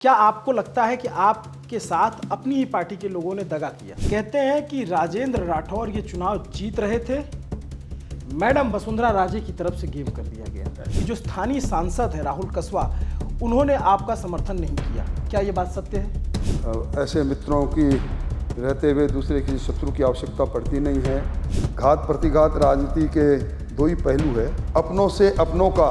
क्या आपको लगता है कि आपके साथ अपनी ही पार्टी के लोगों ने दगा किया? कहते हैं कि राजेंद्र राठौर ये चुनाव जीत रहे थे, मैडम वसुंधरा राजे की तरफ से गेम कर दिया गया। कि जो स्थानीय सांसद है राहुल कसवा, उन्होंने आपका समर्थन नहीं किया। क्या ये बात सत्य है? ऐसे मित्रों की रहते हुए दूसरे किसी शत्रु की आवश्यकता पड़ती नहीं है। घात प्रतिघात राजनीति के दो ही पहलू है। अपनों से अपनों का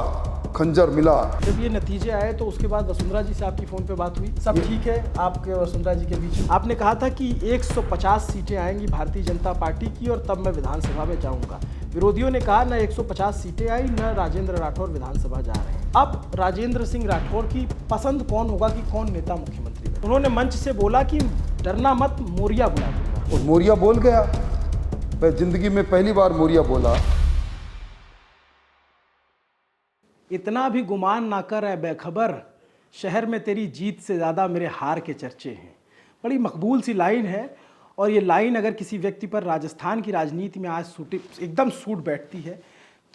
खंजर मिला। जब ये नतीजे आए तो उसके बाद वसुंधरा जी से आपकी फोन पे बात हुई? सब ठीक है आपके वसुंधरा जी के बीच? आपने कहा था कि 150 सीटें आएंगी भारतीय जनता पार्टी की और तब मैं विधानसभा में जाऊंगा। विरोधियों ने कहा न 150 सीटें आई, न राजेंद्र राठौर विधानसभा जा रहे हैं। अब राजेंद्र सिंह राठौर की पसंद कौन होगा कि कौन नेता मुख्यमंत्री बने? उन्होंने मंच से बोला कि डरना मत, मोरिया बुला दूंगा। और मोरिया बोल गया। मैं जिंदगी में पहली बार मोरिया बोला। इतना भी गुमान ना कर ऐ बेखबर, शहर में तेरी जीत से ज़्यादा मेरे हार के चर्चे हैं। बड़ी मकबूल सी लाइन है और ये लाइन अगर किसी व्यक्ति पर राजस्थान की राजनीति में आज एकदम सूट बैठती है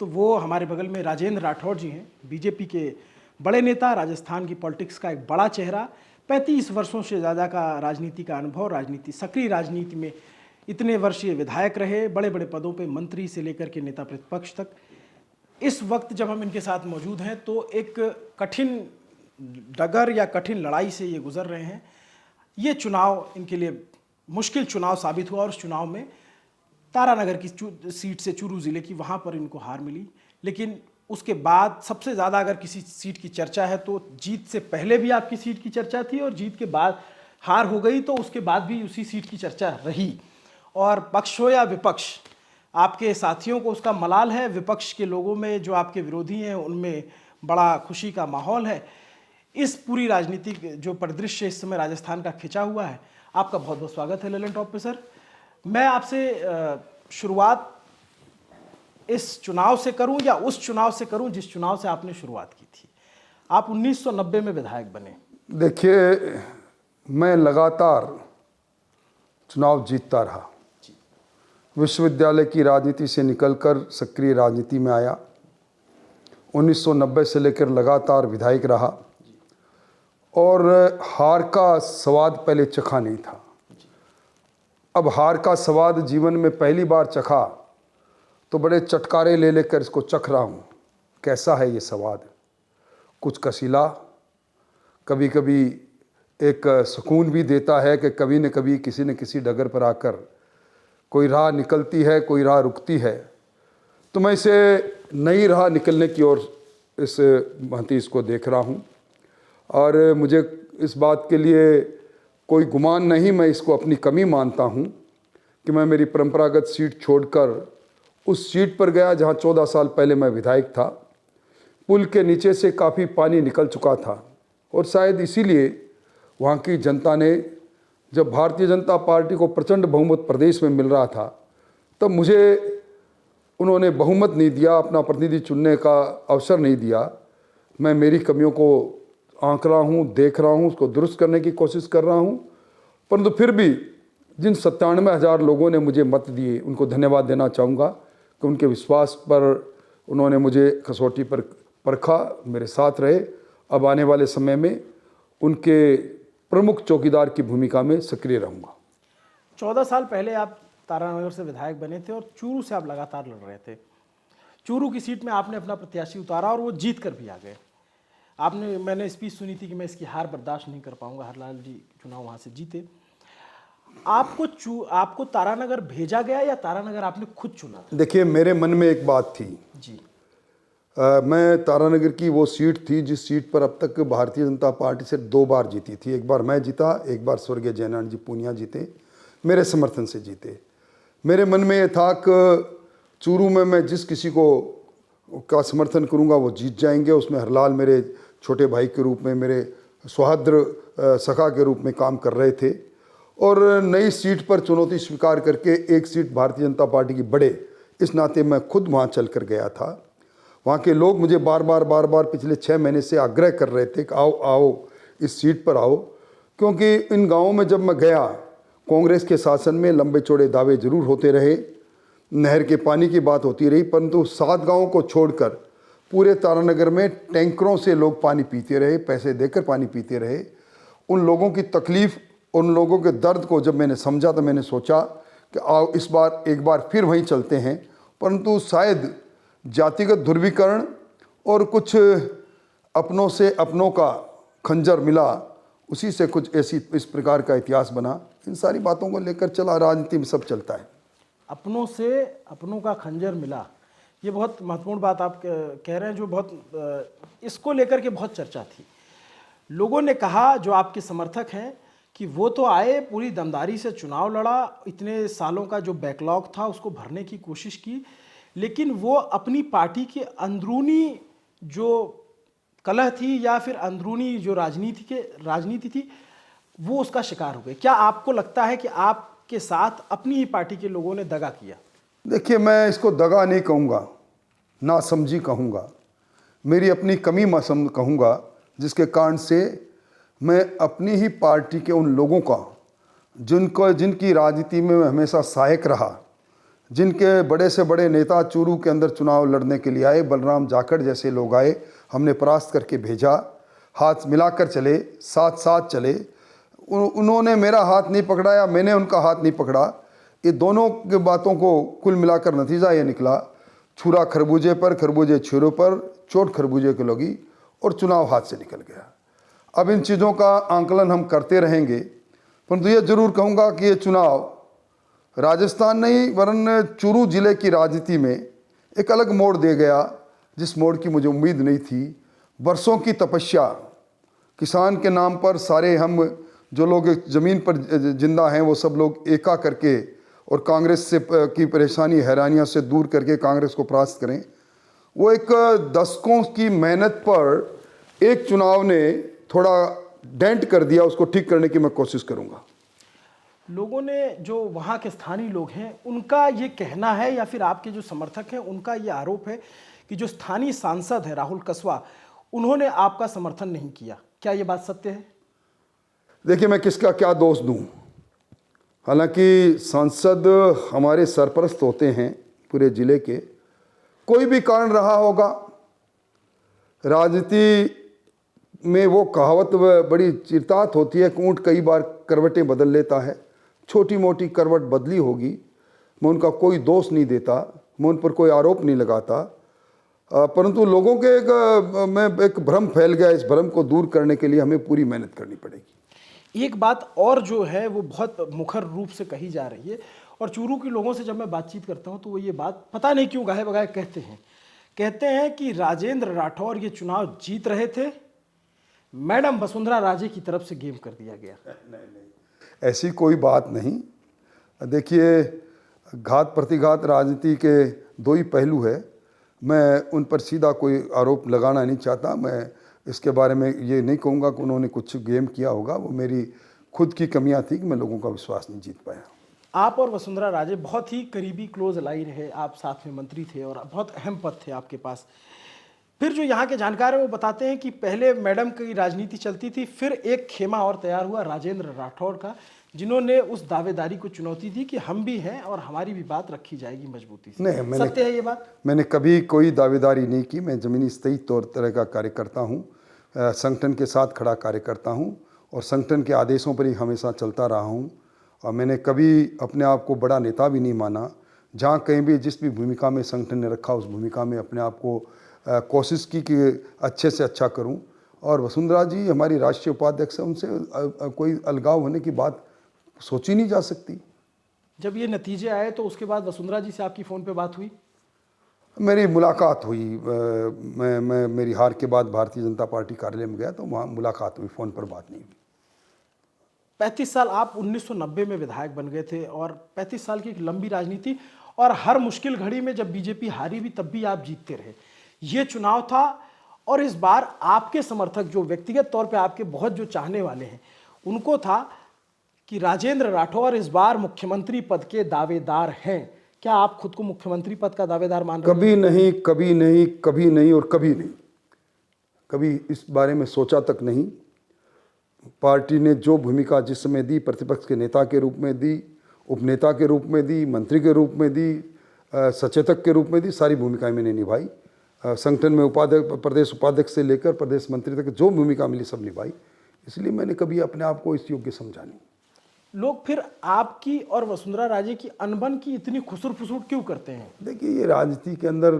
तो वो हमारे बगल में राजेंद्र राठौर जी हैं। बीजेपी के बड़े नेता, राजस्थान की पॉलिटिक्स का एक बड़ा चेहरा, 35 वर्षों से ज़्यादा का राजनीति का अनुभव, सक्रिय राजनीति में इतने वर्ष ये विधायक रहे, बड़े बड़े पदों पे मंत्री से लेकर के नेता प्रतिपक्ष तक। इस वक्त जब हम इनके साथ मौजूद हैं तो एक कठिन डगर या कठिन लड़ाई से ये गुजर रहे हैं। ये चुनाव इनके लिए मुश्किल चुनाव साबित हुआ और उस चुनाव में तारानगर की सीट से, चूरू ज़िले की, वहाँ पर इनको हार मिली। लेकिन उसके बाद सबसे ज़्यादा अगर किसी सीट की चर्चा है तो जीत से पहले भी आपकी सीट की चर्चा थी और जीत के बाद हार हो गई तो उसके बाद भी उसी सीट की चर्चा रही। और पक्ष हो या विपक्ष, आपके साथियों को उसका मलाल है। विपक्ष के लोगों में जो आपके विरोधी हैं उनमें बड़ा खुशी का माहौल है। इस पूरी राजनीतिक जो परिदृश्य इस समय राजस्थान का खिंचा हुआ है, आपका बहुत बहुत स्वागत है ललन टॉप पे सर। मैं आपसे शुरुआत इस चुनाव से करूं या उस चुनाव से करूं जिस चुनाव से आपने शुरुआत की थी? आप 1990 में विधायक बने। देखिए, मैं लगातार चुनाव जीतता रहा। विश्वविद्यालय की राजनीति से निकलकर सक्रिय राजनीति में आया। 1990 से लेकर लगातार विधायक रहा और हार का स्वाद पहले चखा नहीं था। अब हार का स्वाद जीवन में पहली बार चखा तो बड़े चटकारे ले लेकर इसको चख रहा हूँ। कैसा है ये स्वाद? कुछ कसीला, कभी कभी एक सुकून भी देता है कि कभी न कभी किसी न किसी डगर पर आकर कोई राह निकलती है, कोई राह रुकती है। तो मैं इसे नई राह निकलने की ओर इस भांति इसको देख रहा हूँ और मुझे इस बात के लिए कोई गुमान नहीं, मैं इसको अपनी कमी मानता हूँ कि मैं मेरी परंपरागत सीट छोड़कर उस सीट पर गया जहाँ 14 साल पहले मैं विधायक था। पुल के नीचे से काफ़ी पानी निकल चुका था और शायद इसीलिए वहाँ की जनता ने, जब भारतीय जनता पार्टी को प्रचंड बहुमत प्रदेश में मिल रहा था, तब मुझे उन्होंने बहुमत नहीं दिया, अपना प्रतिनिधि चुनने का अवसर नहीं दिया। मैं मेरी कमियों को आंक रहा हूँ, देख रहा हूँ, उसको दुरुस्त करने की कोशिश कर रहा हूँ। परंतु फिर भी जिन 97,000 लोगों ने मुझे मत दिए, उनको धन्यवाद देना चाहूँगा कि उनके विश्वास पर उन्होंने मुझे कसौटी पर परखा, मेरे साथ रहे। अब आने वाले समय में उनके प्रमुख चौकीदार की भूमिका में सक्रिय रहूंगा। 14 साल पहले आप तारानगर से विधायक बने थे और चूरू से आप लगातार लड़ रहे थे। चूरू की सीट में आपने अपना प्रत्याशी उतारा और वो जीत कर भी आ गए। मैंने स्पीच सुनी थी कि मैं इसकी हार बर्दाश्त नहीं कर पाऊंगा। हरलाल जी चुनाव वहाँ से जीते। आपको तारानगर भेजा गया या तारानगर आपने खुद चुना? देखिए, मेरे मन में एक बात थी जी। मैं तारानगर की वो सीट थी जिस सीट पर अब तक भारतीय जनता पार्टी से 2 बार जीती थी। एक बार मैं जीता, एक बार स्वर्गीय जयनारायण जी पूनिया जीते, मेरे समर्थन से जीते। मेरे मन में ये था कि चूरू में मैं जिस किसी को का समर्थन करूंगा वो जीत जाएंगे। उसमें हरलाल मेरे छोटे भाई के रूप में, मेरे सौहार्द सखा के रूप में काम कर रहे थे और नई सीट पर चुनौती स्वीकार करके एक सीट भारतीय जनता पार्टी की बढ़े, इस नाते मैं खुद वहाँ चल कर गया था। वहाँ के लोग मुझे बार बार पिछले 6 महीने से आग्रह कर रहे थे कि आओ इस सीट पर आओ, क्योंकि इन गाँवों में जब मैं गया, कांग्रेस के शासन में लंबे चौड़े दावे जरूर होते रहे, नहर के पानी की बात होती रही, परंतु 7 गाँवों को छोड़कर पूरे तारानगर में टैंकरों से लोग पानी पीते रहे, पैसे देकर पानी पीते रहे। उन लोगों की तकलीफ़, उन लोगों के दर्द को जब मैंने समझा तो मैंने सोचा कि आओ इस बार एक बार फिर वहीं चलते हैं। परंतु शायद जातिगत ध्रुवीकरण और कुछ अपनों से अपनों का खंजर मिला, उसी से कुछ ऐसी इस प्रकार का इतिहास बना। इन सारी बातों को लेकर चला, राजनीति में सब चलता है। अपनों से अपनों का खंजर मिला, ये बहुत महत्वपूर्ण बात आप कह रहे हैं, जो बहुत इसको लेकर के बहुत चर्चा थी। लोगों ने कहा, जो आपके समर्थक हैं, कि वो तो आए, पूरी दमदारी से चुनाव लड़ा, इतने सालों का जो बैकलॉग था उसको भरने की कोशिश की, लेकिन वो अपनी पार्टी के अंदरूनी जो कलह थी या फिर अंदरूनी जो राजनीति थी, वो उसका शिकार हो गए। क्या आपको लगता है कि आपके साथ अपनी ही पार्टी के लोगों ने दगा किया? देखिए, मैं इसको दगा नहीं कहूँगा, ना समझी कहूँगा, मेरी अपनी कमी मैं कहूँगा, जिसके कारण से मैं अपनी ही पार्टी के उन लोगों का, जिनकी राजनीति में मैं हमेशा सहायक रहा, जिनके बड़े से बड़े नेता चूरू के अंदर चुनाव लड़ने के लिए आए, बलराम जाखड़ जैसे लोग आए, हमने परास्त करके भेजा, हाथ मिलाकर चले, साथ साथ चले। उन्होंने मेरा हाथ नहीं पकड़ा या मैंने उनका हाथ नहीं पकड़ा। ये दोनों की बातों को कुल मिलाकर नतीजा ये निकला, छुरा खरबूजे पर, खरबूजे छुरे पर, चोट खरबूजे को लगी और चुनाव हाथ से निकल गया। अब इन चीज़ों का आंकलन हम करते रहेंगे, परंतु ये जरूर कहूँगा कि ये चुनाव राजस्थान नहीं वरन चूरू जिले की राजनीति में एक अलग मोड़ दे गया, जिस मोड़ की मुझे उम्मीद नहीं थी। बरसों की तपस्या, किसान के नाम पर सारे हम जो लोग ज़मीन पर जिंदा हैं वो सब लोग एका करके और कांग्रेस से की परेशानी हैरानियों से दूर करके कांग्रेस को परास्त करें, वो एक दशकों की मेहनत पर एक चुनाव ने थोड़ा डेंट कर दिया। उसको ठीक करने की मैं कोशिश करूँगा। लोगों ने, जो वहाँ के स्थानीय लोग हैं, उनका ये कहना है या फिर आपके जो समर्थक हैं उनका ये आरोप है कि जो स्थानीय सांसद है राहुल कस्वा, उन्होंने आपका समर्थन नहीं किया। क्या ये बात सत्य है? देखिए, मैं किसका क्या दोष दूं। हालांकि सांसद हमारे सरपरस्त होते हैं पूरे जिले के, कोई भी कारण रहा होगा। राजनीति में वो कहावत बड़ी चिरतात होती है कि ऊँट कई बार करवटें बदल लेता है। छोटी मोटी करवट बदली होगी, मैं उनका कोई दोष नहीं देता, मैं उन पर कोई आरोप नहीं लगाता, परंतु लोगों के एक भ्रम फैल गया। इस भ्रम को दूर करने के लिए हमें पूरी मेहनत करनी पड़ेगी। एक बात और जो है वो बहुत मुखर रूप से कही जा रही है, और चूरू के लोगों से जब मैं बातचीत करता हूं तो वो ये बात पता नहीं क्यों गाहे बगाए कहते हैं कि राजेंद्र राठौर ये चुनाव जीत रहे थे, मैडम वसुंधरा राजे की तरफ से गेम कर दिया गया। नहीं, ऐसी कोई बात नहीं। देखिए, घात प्रतिघात राजनीति के दो ही पहलू है। मैं उन पर सीधा कोई आरोप लगाना नहीं चाहता। मैं इसके बारे में ये नहीं कहूँगा कि उन्होंने कुछ गेम किया होगा। वो मेरी खुद की कमियां थी कि मैं लोगों का विश्वास नहीं जीत पाया। आप और वसुंधरा राजे बहुत ही करीबी क्लोज अलाई रहे, आप साथ में मंत्री थे और बहुत अहम पद थे आपके पास। फिर जो यहाँ के जानकार हैं वो बताते हैं कि पहले मैडम की राजनीति चलती थी, फिर एक खेमा और तैयार हुआ राजेंद्र राठौर का, जिन्होंने उस दावेदारी को चुनौती दी कि हम भी हैं और हमारी भी बात रखी जाएगी मजबूती से। नहीं, सत्य है ये बात? मैंने कभी कोई दावेदारी नहीं की। मैं ज़मीनी सतही तौर तरह का कार्यकर्ता हूँ, संगठन के साथ खड़ा कार्यकर्ता हूँ और संगठन के आदेशों पर ही हमेशा चलता रहा हूँ। और मैंने कभी अपने आप को बड़ा नेता भी नहीं माना। जहाँ कहीं भी जिस भी भूमिका में संगठन ने रखा, उस भूमिका में अपने आप को कोशिश की कि अच्छे से अच्छा करूं। और वसुंधरा जी हमारी राष्ट्रीय उपाध्यक्ष है, उनसे कोई अलगाव होने की बात सोची नहीं जा सकती। जब ये नतीजे आए तो उसके बाद वसुंधरा जी से आपकी फ़ोन पे बात हुई? मेरी मुलाकात हुई। मैं मेरी हार के बाद भारतीय जनता पार्टी कार्यालय में गया तो वहाँ मुलाकात हुई, फ़ोन पर बात नहीं हुई। 35 साल आप 1990 में विधायक बन गए थे और 35 साल की एक लंबी राजनीति, और हर मुश्किल घड़ी में जब बीजेपी हारी भी तब भी आप जीतते रहे। ये चुनाव था और इस बार आपके समर्थक, जो व्यक्तिगत तौर पे आपके बहुत जो चाहने वाले हैं, उनको था कि राजेंद्र राठौर इस बार मुख्यमंत्री पद के दावेदार हैं। क्या आप खुद को मुख्यमंत्री पद का दावेदार मान रहे हैं? कभी नहीं, कभी नहीं, कभी नहीं और कभी नहीं। कभी इस बारे में सोचा तक नहीं। पार्टी ने जो भूमिका जिस समय दी, प्रतिपक्ष के नेता के रूप में दी, उपनेता के रूप में दी, मंत्री के रूप में दी, सचेतक के रूप में दी, सारी भूमिकाएं मैंने निभाई। संगठन में प्रदेश उपाध्यक्ष से लेकर प्रदेश मंत्री तक जो भूमिका मिली सब निभाई। इसलिए मैंने कभी अपने आप को इस योग्य समझा नहीं। लोग फिर आपकी और वसुंधरा राजे की अनबन की इतनी खुसर फुसुर क्यों करते हैं? देखिए, ये राजनीति के अंदर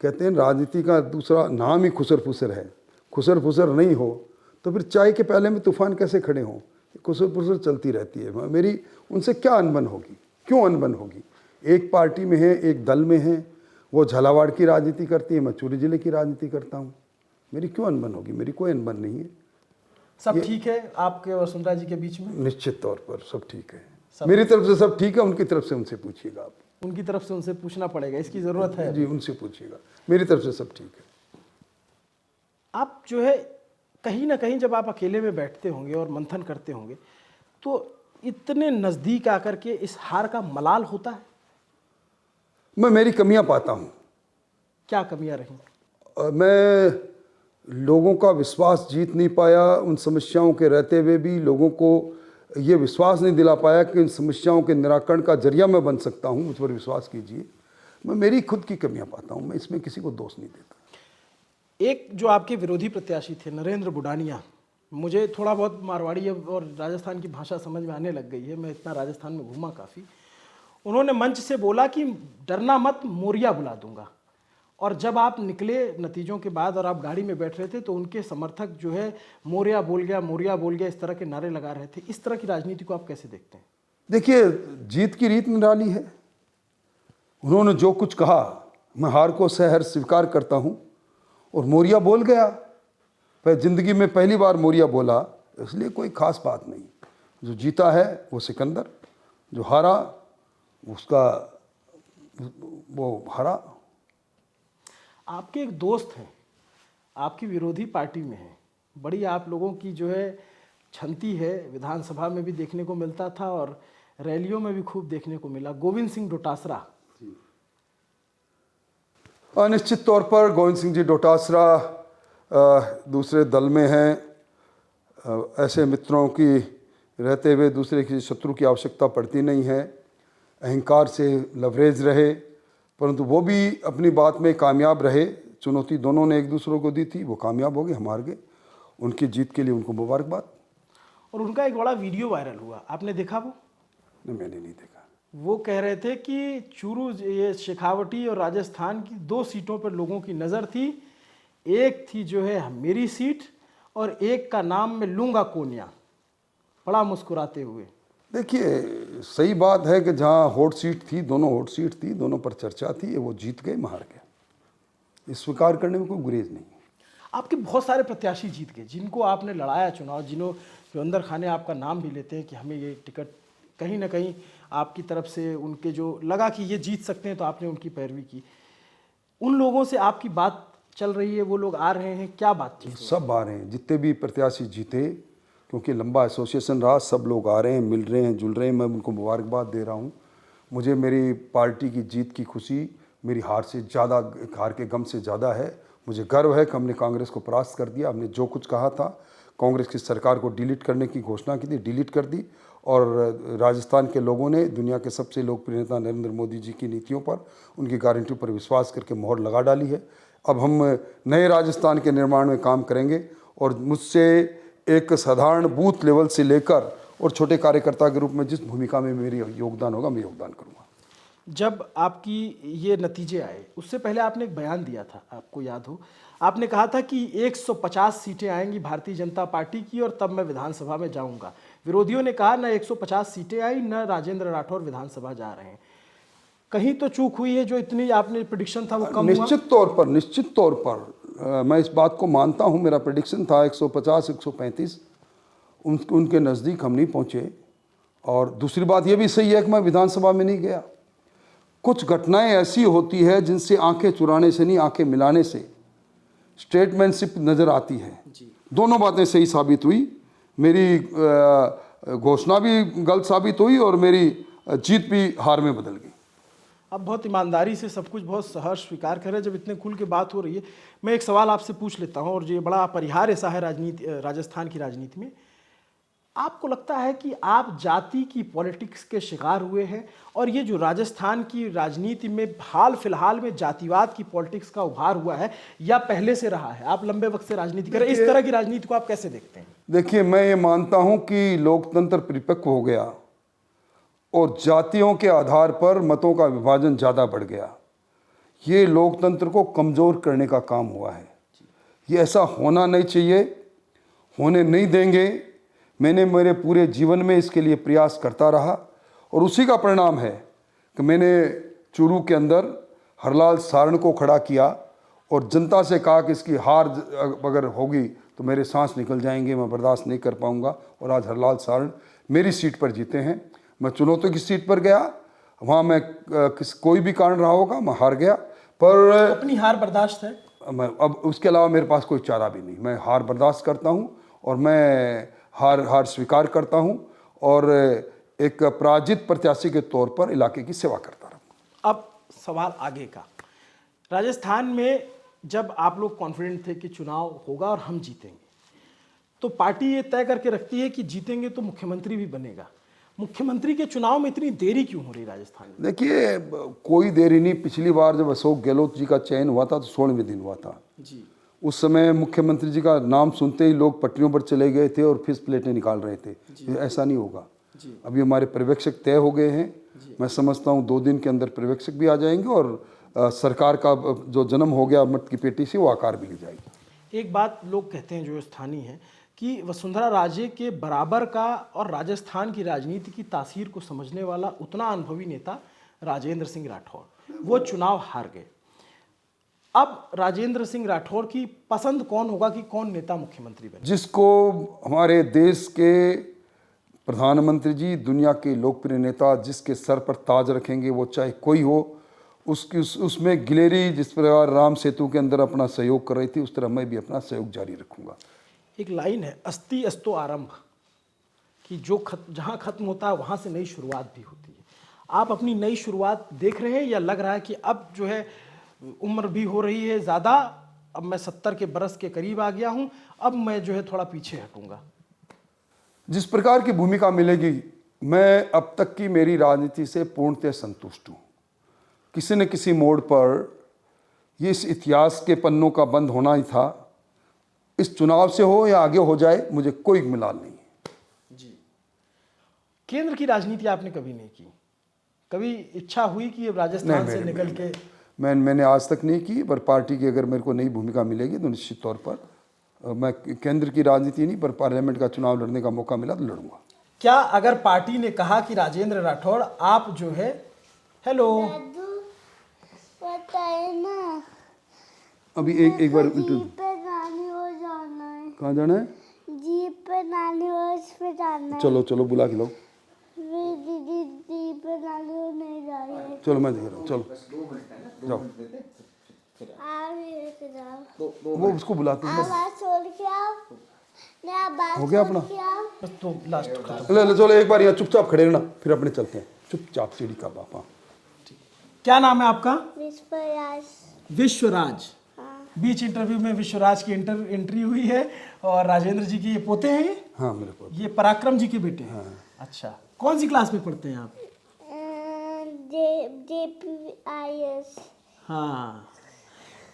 कहते हैं, राजनीति का दूसरा नाम ही खुसर फुसर है। खुसर फुसर नहीं हो तो फिर चाय के प्याले में तूफान कैसे खड़े हों? खुसर फुसर चलती रहती है। मेरी उनसे क्या अनबन होगी, क्यों अनबन होगी? एक पार्टी में है, एक दल में है, वो झालावाड़ की राजनीति करती है, मैं चूरू जिले की राजनीति करता हूँ। मेरी क्यों अनबन होगी? मेरी कोई अनबन नहीं है। सब ठीक है आपके और वसुंधरा जी के बीच में? निश्चित तौर पर सब ठीक है। मेरी तरफ से सब ठीक है, उनकी तरफ से उनसे पूछिएगा आप। उनकी तरफ से उनसे पूछना पड़ेगा, इसकी ज़रूरत है। जी, उनसे पूछिएगा। मेरी तरफ से सब ठीक है। आप जो है कहीं ना कहीं जब आप अकेले में बैठते होंगे और मंथन करते होंगे तो इतने नज़दीक आकर के इस हार का मलाल होता है? मैं मेरी कमियां पाता हूं। क्या कमियां रही? मैं लोगों का विश्वास जीत नहीं पाया। उन समस्याओं के रहते हुए भी लोगों को ये विश्वास नहीं दिला पाया कि इन समस्याओं के निराकरण का जरिया मैं बन सकता हूं। मुझ पर विश्वास कीजिए। मैं मेरी खुद की कमियां पाता हूं, मैं इसमें किसी को दोष नहीं देता। एक जो आपके विरोधी प्रत्याशी थे नरेंद्र बुडानिया, मुझे थोड़ा बहुत मारवाड़ी और राजस्थान की भाषा समझ में आने लग गई है, मैं इतना राजस्थान में घूमा काफ़ी। उन्होंने मंच से बोला कि डरना मत, मोरिया बुला दूंगा। और जब आप निकले नतीजों के बाद और आप गाड़ी में बैठ रहे थे तो उनके समर्थक जो है मोरिया बोल गया, मोरिया बोल गया, इस तरह के नारे लगा रहे थे। इस तरह की राजनीति को आप कैसे देखते हैं? देखिए, जीत की रीत निराली है। उन्होंने जो कुछ कहा, मैं हार को सहर्ष स्वीकार करता हूं। और मोरिया बोल गया, पर जिंदगी में पहली बार मोरिया बोला, इसलिए कोई खास बात नहीं। जो जीता है वो सिकंदर, जो हारा उसका वो हारा। आपके एक दोस्त हैं, आपकी विरोधी पार्टी में हैं, बड़ी आप लोगों की जो है छंती है, विधानसभा में भी देखने को मिलता था और रैलियों में भी खूब देखने को मिला, गोविंद सिंह डोटासरा। निश्चित तौर पर गोविंद सिंह जी डोटासरा दूसरे दल में हैं। ऐसे मित्रों की रहते हुए दूसरे किसी शत्रु की आवश्यकता पड़ती नहीं है। अहंकार से लवरेज रहे, परंतु वो भी अपनी बात में कामयाब रहे। चुनौती दोनों ने एक दूसरे को दी थी, वो कामयाब हो गए, हम हार गए। उनकी जीत के लिए उनको मुबारकबाद। और उनका एक बड़ा वीडियो वायरल हुआ, आपने देखा वो? नहीं, मैंने नहीं देखा। वो कह रहे थे कि चूरू, ये शेखावटी और राजस्थान की 2 सीटों पर लोगों की नज़र थी। एक थी जो है मेरी सीट और एक का नाम मैं लूँगा कोनिया, बड़ा मुस्कुराते हुए। देखिए, सही बात है कि जहाँ हॉट सीट थी, दोनों हॉट सीट थी, दोनों पर चर्चा थी, वो जीत गए, मैं हार गया। इस स्वीकार करने में कोई गुरेज नहीं। आपके बहुत सारे प्रत्याशी जीत गए जिनको आपने लड़ाया चुनाव, जो अंदर खाने आपका नाम भी लेते हैं कि हमें ये टिकट, कहीं ना कहीं आपकी तरफ से उनके जो लगा कि ये जीत सकते हैं तो आपने उनकी पैरवी की। उन लोगों से आपकी बात चल रही है, वो लोग आ रहे हैं, क्या बात थी? सब आ रहे हैं, जितने भी प्रत्याशी जीते, क्योंकि लंबा एसोसिएशन रहा, सब लोग आ रहे हैं, मिल रहे हैं, जुल रहे हैं। मैं उनको मुबारकबाद दे रहा हूँ। मुझे मेरी पार्टी की जीत की खुशी मेरी हार से ज़्यादा, हार के गम से ज़्यादा है। मुझे गर्व है कि हमने कांग्रेस को परास्त कर दिया। हमने जो कुछ कहा था, कांग्रेस की सरकार को डिलीट करने की घोषणा की थी, डिलीट कर दी। और राजस्थान के लोगों ने दुनिया के सबसे लोकप्रिय नेता नरेंद्र मोदी जी की नीतियों पर, उनकी गारंटी पर विश्वास करके मोहर लगा डाली है। अब हम नए राजस्थान के निर्माण में काम करेंगे और मुझसे एक साधारण बूथ लेवल से लेकर और छोटे कार्यकर्ता के रूप में जिस भूमिका में मेरी योगदान होगा, मैं योगदान करूँगा। जब आपकी ये नतीजे आए उससे पहले आपने एक बयान दिया था, आपको याद हो, आपने कहा था कि 150 सीटें आएंगी भारतीय जनता पार्टी की और तब मैं विधानसभा में जाऊंगा। विरोधियों ने कहा न 150 सीटें आई, न राजेंद्र राठौर विधानसभा जा रहे हैं। कहीं तो चूक हुई है, जो इतनी आपने प्रेडिक्शन था वो कम हुआ? निश्चित तौर पर मैं इस बात को मानता हूं। मेरा प्रेडिक्शन था 150 135, उनके नज़दीक हम नहीं पहुंचे। और दूसरी बात यह भी सही है कि मैं विधानसभा में नहीं गया। कुछ घटनाएं ऐसी होती है जिनसे आंखें चुराने से नहीं, आंखें मिलाने से स्टेटमैनशिप नज़र आती है। दोनों बातें सही साबित हुई। मेरी घोषणा भी गलत साबित हुई और मेरी जीत भी हार में बदल गई। आप बहुत ईमानदारी से सब कुछ बहुत सहर्ष स्वीकार कर रहे हैं। जब इतने खुल के बात हो रही है, मैं एक सवाल आपसे पूछ लेता हूं, और ये बड़ा अपरिहार्य सा है राजनीति, राजस्थान की राजनीति में। आपको लगता है कि आप जाति की पॉलिटिक्स के शिकार हुए हैं और ये जो राजस्थान की राजनीति में हाल फिलहाल में जातिवाद की पॉलिटिक्स का उभार हुआ है या पहले से रहा है? आप लंबे वक्त से राजनीति कर रहे हैं, इस तरह की राजनीति को आप कैसे देखते हैं? देखिए, मैं ये मानता हूं कि लोकतंत्र परिपक्व हो गया और जातियों के आधार पर मतों का विभाजन ज़्यादा बढ़ गया। ये लोकतंत्र को कमज़ोर करने का काम हुआ है। ये ऐसा होना नहीं चाहिए, होने नहीं देंगे। मैंने मेरे पूरे जीवन में इसके लिए प्रयास करता रहा और उसी का परिणाम है कि मैंने चूरू के अंदर हरलाल सारण को खड़ा किया और जनता से कहा कि इसकी हार अगर होगी तो मेरे सांस निकल जाएंगे, मैं बर्दाश्त नहीं कर पाऊंगा। और आज हरलाल सारण मेरी सीट पर जीते हैं। मैं चुनौती की सीट पर गया, वहाँ मैं कोई भी कारण रहा होगा, मैं हार गया, पर अपनी हार बर्दाश्त है। मैं अब उसके अलावा मेरे पास कोई चारा भी नहीं। मैं हार बर्दाश्त करता हूँ और मैं हार स्वीकार करता हूँ और एक पराजित प्रत्याशी के तौर पर इलाके की सेवा करता रहूँ। अब सवाल आगे का, राजस्थान में जब आप लोग कॉन्फिडेंट थे कि चुनाव होगा और हम जीतेंगे, तो पार्टी ये तय करके रखती है कि जीतेंगे तो मुख्यमंत्री भी बनेगा। मुख्यमंत्री के चुनाव में इतनी देरी क्यों हो रही राजस्थान में? देखिए, कोई देरी नहीं। पिछली बार जब अशोक गहलोत जी का चयन हुआ था तो 16वें दिन हुआ था जी। उस समय मुख्यमंत्री जी का नाम सुनते ही लोग पटरियों पर चले गए थे और फिर प्लेटें निकाल रहे थे। ऐसा नहीं होगा। अभी हमारे पर्यवेक्षक तय हो गए हैं। मैं समझता हूँ 2 दिन के अंदर पर्यवेक्षक भी आ जाएंगे और सरकार का जो जन्म हो गया मत की पेटी से, वो आकार भी ले जाएगी। एक बात लोग कहते हैं जो स्थानीय है कि वसुंधरा राजे के बराबर का और राजस्थान की राजनीति की तासीर को समझने वाला उतना अनुभवी नेता राजेंद्र सिंह राठौर, वो चुनाव हार गए। अब राजेंद्र सिंह राठौर की पसंद कौन होगा कि कौन नेता मुख्यमंत्री बने? जिसको हमारे देश के प्रधानमंत्री जी, दुनिया के लोकप्रिय नेता जिसके सर पर ताज रखेंगे, वो चाहे कोई हो, उसमें गिलेरी जिस प्रकार राम सेतु के अंदर अपना सहयोग कर रही थी, उस तरह मैं भी अपना सहयोग जारी रखूंगा। एक लाइन है, अस्ति अस्तो आरंभ, कि जो जहाँ खत्म होता है वहाँ से नई शुरुआत भी होती है। आप अपनी नई शुरुआत देख रहे हैं या लग रहा है कि अब जो है उम्र भी हो रही है ज़्यादा, अब मैं 70 के बरस के करीब आ गया हूँ, अब मैं जो है थोड़ा पीछे हटूंगा? जिस प्रकार की भूमिका मिलेगी, मैं अब तक की मेरी राजनीति से पूर्णतः संतुष्ट हूँ। किसी न किसी मोड़ पर ये इस इतिहास के पन्नों का बंद होना ही था। इस चुनाव से हो या आगे हो जाए, मुझे कोई मिलाल नहीं है। जी। केंद्र की राजनीति आपने कभी नहीं की? कभी इच्छा हुई कि राजस्थान से निकल के? मैंने आज तक नहीं की, पर पार्टी की अगर मेरे को नई भूमिका मिलेगी तो निश्चित तौर पर मैं केंद्र की राजनीति नहीं, पर पार्लियामेंट का चुनाव लड़ने का मौका मिला तो लड़ूंगा। क्या अगर पार्टी ने कहा कि राजेंद्र राठौड़ आप जो है, हेलो ना, अभी एक बार जीप पे नानी हो जाना है। कहाँ जाना है? जीप पे नानी हो पे जाना है। चलो चलो बुला के लो। दीदी जीप पे नानी हो नहीं जा रही है। चलो मैं देख रहा हूँ, चलो जाओ। आप लेके जाओ। वो उसको बुलाते हैं। आवाज छोड़ के आओ। मैं आवाज हो गया अपना? छोड़ के आओ। बस तो लास्ट खत्म। ले चलो, एक बार यहाँ चुपचाप खड़े रहना, फिर अपने चलते हैं चुपचाप सीढ़ी का बापा। क्या नाम है आपका? विश्वराज। विश्वराज। हाँ। बीच इंटरव्यू में विश्वराज की एंट्री हुई है और राजेंद्र जी के ये पोते हैं ये? हाँ, मेरे को ये पराक्रम जी के बेटे हैं। अच्छा, कौन सी क्लास में पढ़ते हैं आप? JPIS। हाँ,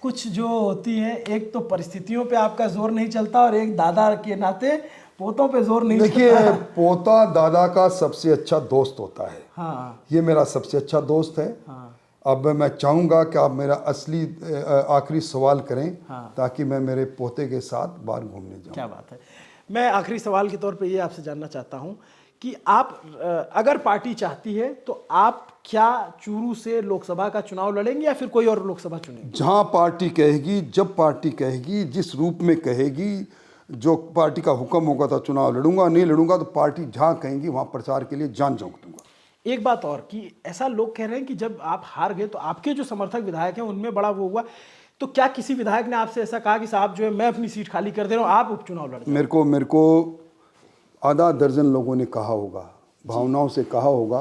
कुछ जो होती है, एक तो परिस्थितियों पे आपका जोर नहीं चलता और एक दादा के नाते पोतों पे जोर नहीं देखिए, चलता। पोता दादा का सबसे अच्छा दोस्त होता है। हाँ ये मेरा सबसे अच्छा दोस्त है। हाँ अब मैं चाहूँगा कि आप मेरा असली आखिरी सवाल करें, हाँ। ताकि मैं मेरे पोते के साथ बाहर घूमने जाऊँ। क्या बात है। मैं आखिरी सवाल के तौर पे ये आपसे जानना चाहता हूँ कि आप अगर पार्टी चाहती है तो आप क्या चूरू से लोकसभा का चुनाव लड़ेंगे या फिर कोई और लोकसभा चुनेंगे? जहाँ पार्टी कहेगी, जब पार्टी कहेगी, जिस रूप में कहेगी, जो पार्टी का हुक्म होगा तो चुनाव लड़ूंगा। नहीं लड़ूंगा तो पार्टी जहाँ कहेंगी वहाँ प्रचार के लिए जान झोंक दूंगा। एक बात और कि ऐसा लोग कह रहे हैं कि जब आप हार गए तो आपके जो समर्थक विधायक हैं उनमें बड़ा वो हुआ, तो क्या किसी विधायक ने आपसे ऐसा कहा कि साहब जो है मैं अपनी सीट खाली कर दे रहा हूँ, आप उपचुनाव लड़? मेरे को आधा दर्जन लोगों ने कहा होगा, भावनाओं से कहा होगा,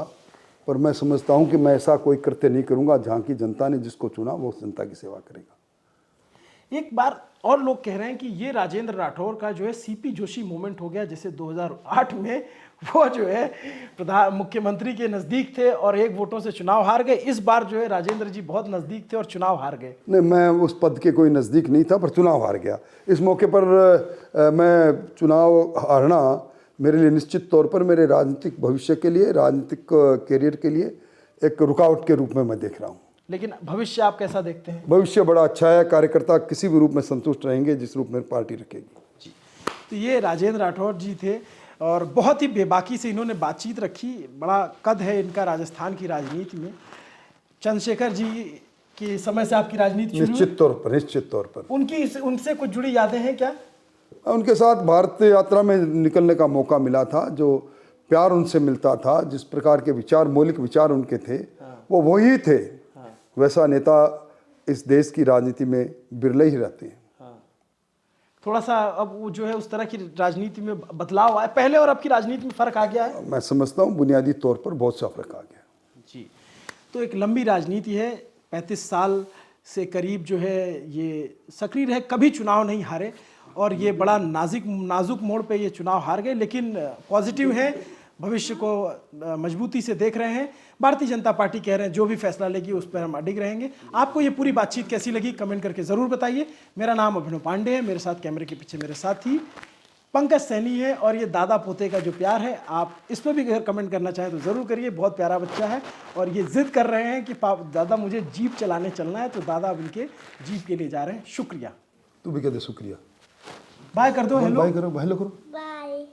पर मैं समझता हूँ कि मैं ऐसा कोई कृत्य नहीं करूँगा। जहाँ की जनता ने जिसको चुना वो जनता की सेवा करेगा। एक बार और लोग कह रहे हैं कि ये राजेंद्र राठौर का जो है सीपी जोशी मोमेंट हो गया, जैसे 2008 में वो जो है प्रधान मुख्यमंत्री के नज़दीक थे और 1 वोटों से चुनाव हार गए। इस बार जो है राजेंद्र जी बहुत नज़दीक थे और चुनाव हार गए। नहीं, मैं उस पद के कोई नज़दीक नहीं था, पर चुनाव हार गया। इस मौके पर मैं चुनाव हारना मेरे लिए निश्चित तौर पर मेरे राजनीतिक भविष्य के लिए, राजनीतिक कैरियर के लिए एक रुकावट के रूप में मैं देख रहा हूँ। लेकिन भविष्य आप कैसा देखते हैं? भविष्य बड़ा अच्छा है। कार्यकर्ता किसी भी रूप में संतुष्ट रहेंगे जिस रूप में पार्टी रखेगी। जी, तो ये राजेंद्र राठौर जी थे और बहुत ही बेबाकी से इन्होंने बातचीत रखी। बड़ा कद है इनका राजस्थान की राजनीति में। चंद्रशेखर जी के समय से आपकी राजनीति शुरू हुई? निश्चित तौर पर उनसे कुछ जुड़ी यादें हैं क्या? उनके साथ भारत यात्रा में निकलने का मौका मिला था। जो प्यार उनसे मिलता था, जिस प्रकार के विचार, मौलिक विचार उनके थे, वो वही थे। वैसा नेता इस देश की राजनीति में बिरले ही रहते हैं। थोड़ा सा अब वो जो है उस तरह की राजनीति में बदलाव आया, पहले और अब की राजनीति में फर्क आ गया है। मैं समझता हूँ बुनियादी तौर पर बहुत सा फर्क आ गया। जी, तो एक लंबी राजनीति है, 35 साल से करीब जो है ये सक्रिय रहे, कभी चुनाव नहीं हारे और ये बड़ा नाजुक मोड़ पे ये चुनाव हार गए, लेकिन पॉजिटिव है, भविष्य को मजबूती से देख रहे हैं। भारतीय जनता पार्टी कह रहे हैं जो भी फैसला लेगी उस पर हम अडिग रहेंगे। आपको ये पूरी बातचीत कैसी लगी कमेंट करके ज़रूर बताइए। मेरा नाम अभिनव पांडे है, मेरे साथ कैमरे के पीछे मेरे साथी पंकज सैनी है और ये दादा पोते का जो प्यार है, आप इस पर भी अगर कमेंट करना चाहें तो ज़रूर करिए। बहुत प्यारा बच्चा है और ये ज़िद कर रहे हैं कि दादा मुझे जीप चलाने चलना है, तो दादा अब इनके जीप के लिए जा रहे हैं। शुक्रिया। तू भी कहते शुक्रिया। बाय कर दो। हेलो बाय करो, हेलो करो। बाय।